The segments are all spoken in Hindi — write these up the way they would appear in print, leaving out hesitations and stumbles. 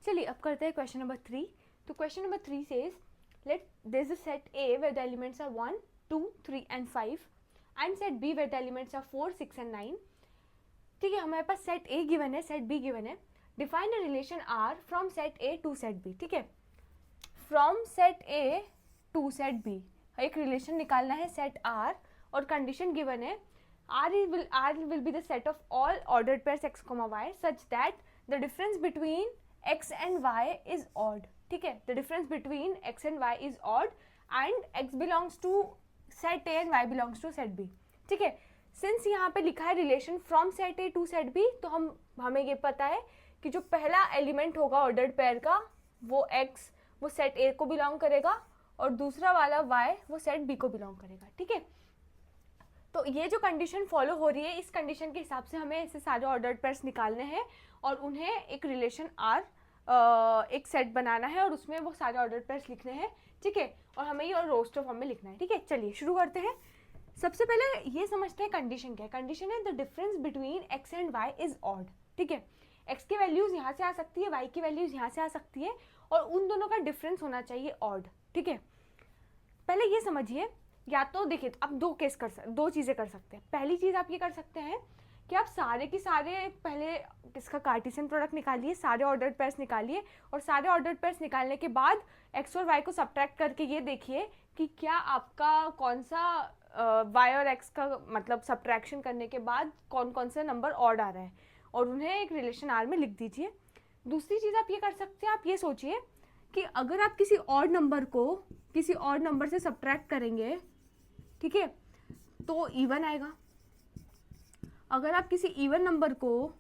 चलिए अब करते हैं क्वेश्चन नंबर 3। तो question number 3 says let there is a set A where the elements are 1, 2, 3 and 5 and set B where the elements are 4, 6 and 9। ठीक है, हमारे पास सेट A गिवन है, सेट B गिवन है। Define a relation R from set A to set B। ठीक है, from set A to set B एक रिलेशन निकालना है सेट R और कंडीशन गिवन है R will be the set of all ordered pairs x, y such that the difference between x and y is odd। ठीक है, the difference between x and y is odd and x belongs to set A and y belongs to set B। ठीक है, सिंस यहाँ पे लिखा है relation from set A to set B, तो हमें ये पता है कि जो पहला एलिमेंट होगा ऑर्डर्ड पेयर का वो x वो सेट A को बिलोंग करेगा और दूसरा वाला y वो सेट B को बिलोंग करेगा। ठीक है, तो ये जो कंडीशन फॉलो हो रही है, इस कंडीशन के हिसाब से हमें ऐसे सारे ऑर्डर्ड पेयर्स निकालने हैं और उन्हें एक रिलेशन R एक सेट बनाना है और उसमें वो सारे ऑर्डर्ड पेयर्स लिखने हैं। ठीक है, और हमें ये और रोस्टर फॉर्म में लिखना है। ठीक है, चलिए शुरू करते हैं। सबसे पहले ये समझते हैं कंडीशन क्या है। कंडीशन है the difference between x and y is odd. ठीक है, x की वैल्यूज यहाँ से आ सकती है, y की वैल्यूज यहाँ से आ सकती है और उन दोनों का डिफरेंस होना चाहिए ऑड। ठीक है, पहले ये समझिए, या तो देखिए आप दो चीज़ें कर सकते हैं। पहली चीज़ आप ये कर सकते हैं कि आप सारे के सारे पहले इसका कार्टेशियन प्रोडक्ट निकालिए, सारे ऑर्डर्ड पेयर्स निकालिए और सारे ऑर्डर्ड पेयर्स निकालने के बाद x और y को सब्ट्रैक्ट करके ये देखिए कि क्या आपका कौन सा y और x का मतलब सब्ट्रैक्शन करने के बाद कौन कौन सा नंबर ऑड आ रहा है और उन्हें एक रिलेशन R में लिख दीजिए। दूसरी चीज़ आप ये कर सकते हैं, आप ये सोचिए कि अगर आप किसी ऑड नंबर को किसी ऑड नंबर से सब्ट्रैक्ट करेंगे, ठीक है, तो इवन आएगा। अगर आप किसी इवन नंबर को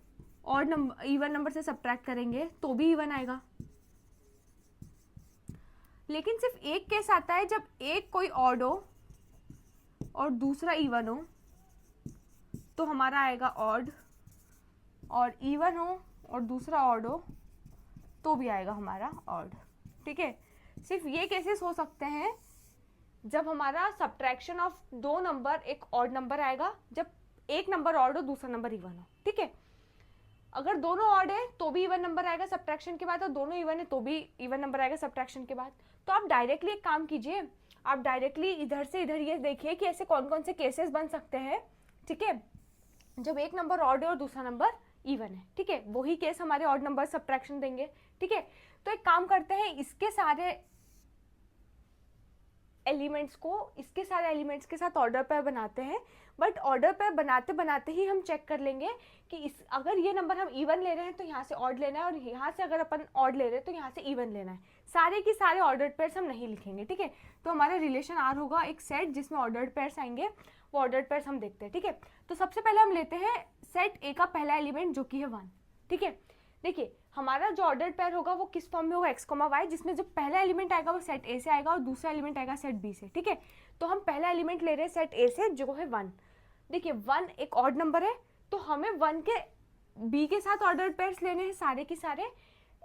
इवन नंबर से सब्ट्रैक्ट करेंगे तो भी इवन आएगा। लेकिन सिर्फ एक केस आता है जब एक कोई ऑड हो और दूसरा इवन हो, तो हमारा आएगा ऑड, और इवन हो और दूसरा ऑड हो तो भी आएगा हमारा ऑड। ठीक है, सिर्फ ये केसेस हो सकते हैं जब हमारा सब्ट्रैक्शन ऑफ दो नंबर एक ऑड नंबर आएगा, जब एक नंबर ऑड हो दूसरा नंबर इवन हो। ठीक है, अगर दोनों ऑड है तो भी इवन नंबर आएगा सब्ट्रैक्शन के बाद और दोनों इवन है तो भी इवन नंबर आएगा सब्ट्रैक्शन के बाद। तो आप डायरेक्टली एक काम कीजिए, आप डायरेक्टली इधर से इधर ये देखिए कि ऐसे कौन कौन से केसेस बन सकते हैं। ठीक है, जब एक नंबर ऑड है और दूसरा नंबर इवन है। ठीक है, वही केस हमारे ऑड नंबर सब्ट्रैक्शन देंगे। ठीक है, तो एक काम करते हैं, इसके सारे एलिमेंट्स के साथ ऑर्डर पेयर बनाते हैं। बट ऑर्डर पेयर बनाते बनाते ही हम चेक कर लेंगे कि अगर ये नंबर हम इवन ले रहे हैं तो यहाँ से ऑड लेना है और यहाँ से अगर अपन ऑड ले रहे हैं तो यहाँ से इवन लेना है। सारे के सारे ऑर्डर्ड पेयर्स हम नहीं लिखेंगे। ठीक है, तो हमारा रिलेशन R होगा एक सेट जिसमें ऑर्डर्ड पेयर्स आएंगे, वो ऑर्डर्ड पेयर्स हम देखते हैं। ठीक है, तो सबसे पहले हम लेते हैं सेट A का पहला एलिमेंट जो कि है 1। ठीक है, देखिए हमारा जो ऑर्डर्ड पेयर होगा वो किस फॉर्म में होगा, x, y, जिसमें जो पहला एलिमेंट आएगा वो सेट A से आएगा और दूसरा एलिमेंट आएगा सेट B से। ठीक है, तो हम पहला एलिमेंट ले रहे हैं सेट A से जो है 1। देखिए 1 एक ऑड नंबर है तो हमें 1 के B के साथ ऑर्डर्ड पेयर्स लेने हैं, सारे के सारे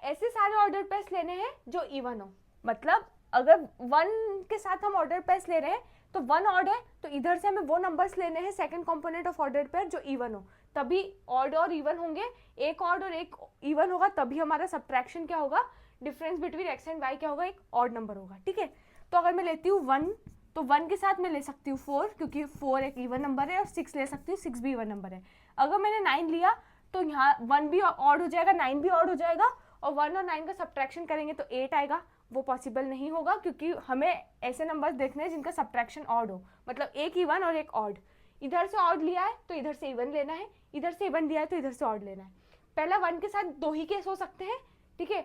ऐसे सारे ऑर्डर्ड पेयर्स लेने हैं जो इवन हो। मतलब अगर 1 के साथ हम ऑर्डर्ड पेयर्स ले रहे हैं तो 1 ऑड है तो इधर से हमें वो नंबर्स लेने हैं second component of ordered pair जो इवन हो, तभी ऑड और इवन होंगे। एक ऑड और एक इवन होगा तभी हमारा सब्ट्रैक्शन क्या होगा, difference between X and Y क्या होगा, एक ऑड नंबर होगा। ठीक है, तो अगर मैं लेती हूँ 1 तो 1 के साथ मैं ले सकती हूँ 4 क्योंकि 4 एक इवन नंबर है और 6 ले सकती हूँ, 6 भी इवन नंबर है। अगर मैंने 9 लिया तो यहाँ 1 भी ऑड हो जाएगा, 9 भी ऑड हो जाएगा और 1 और 9 का सब्ट्रैक्शन करेंगे तो 8 आएगा। वो पॉसिबल नहीं होगा क्योंकि हमें ऐसे नंबर्स देखने हैं जिनका सब्ट्रैक्शन ऑड हो, मतलब एक इवन और एक ऑड। इधर से ऑड लिया है तो इधर से इवन लेना है, इधर से इवन लिया है तो इधर से ऑड लेना है। पहला 1 के साथ 2 ही केस हो सकते हैं। ठीक है,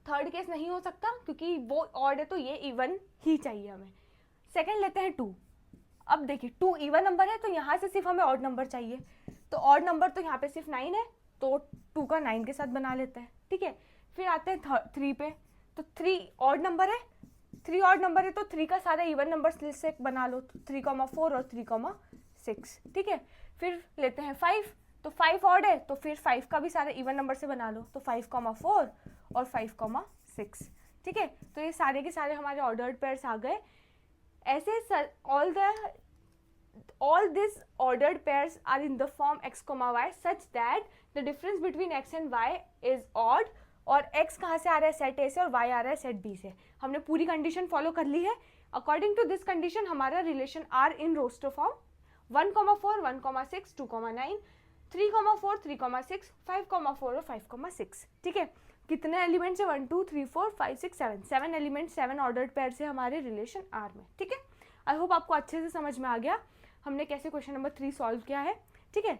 थर्ड केस नहीं हो सकता क्योंकि वो ऑड है तो ये इवन ही चाहिए हमें। सेकंड लेते हैं 2। अब देखिए 2 इवन नंबर है तो यहाँ से सिर्फ हमें ऑड नंबर चाहिए, तो ऑड नंबर तो यहाँ पे सिर्फ 9 है तो 2 का 9 के साथ बना लेते हैं। ठीक है, फिर आते हैं 3 पे, तो 3 ऑड नंबर है, 3 ऑड नंबर है तो 3 का सारा इवन नंबर से बना लो, तो 3,4 और 3,6। ठीक है, फिर लेते हैं 5, तो 5 ऑड है तो फिर 5 का भी सारा इवन नंबर से बना लो, तो 5,4 और 5,6। ठीक है, तो ये सारे के सारे हमारे ऑर्डर्ड पेयर्स आ गए। ऐसे all these ordered pairs are in the form x, y such that the difference between x and y is odd और x कहाँ से आ रहा है, सेट ए से, और y आ रहा है सेट बी से। हमने पूरी कंडीशन फॉलो कर ली है। अकॉर्डिंग टू दिस कंडीशन हमारा relation R in roster form 1,4, 1,6, 2,9, 3,4, 3,6, 5,4 और 5,6। ठीक है, कितने एलिमेंट्स है, 1 2 3 4 5 6 7, 7 एलिमेंट्स, 7 ऑर्डर्ड पेयर से हमारे रिलेशन आर में। ठीक है, आई होप आपको अच्छे से समझ में आ गया हमने कैसे क्वेश्चन नंबर 3 सॉल्व किया है। ठीक है।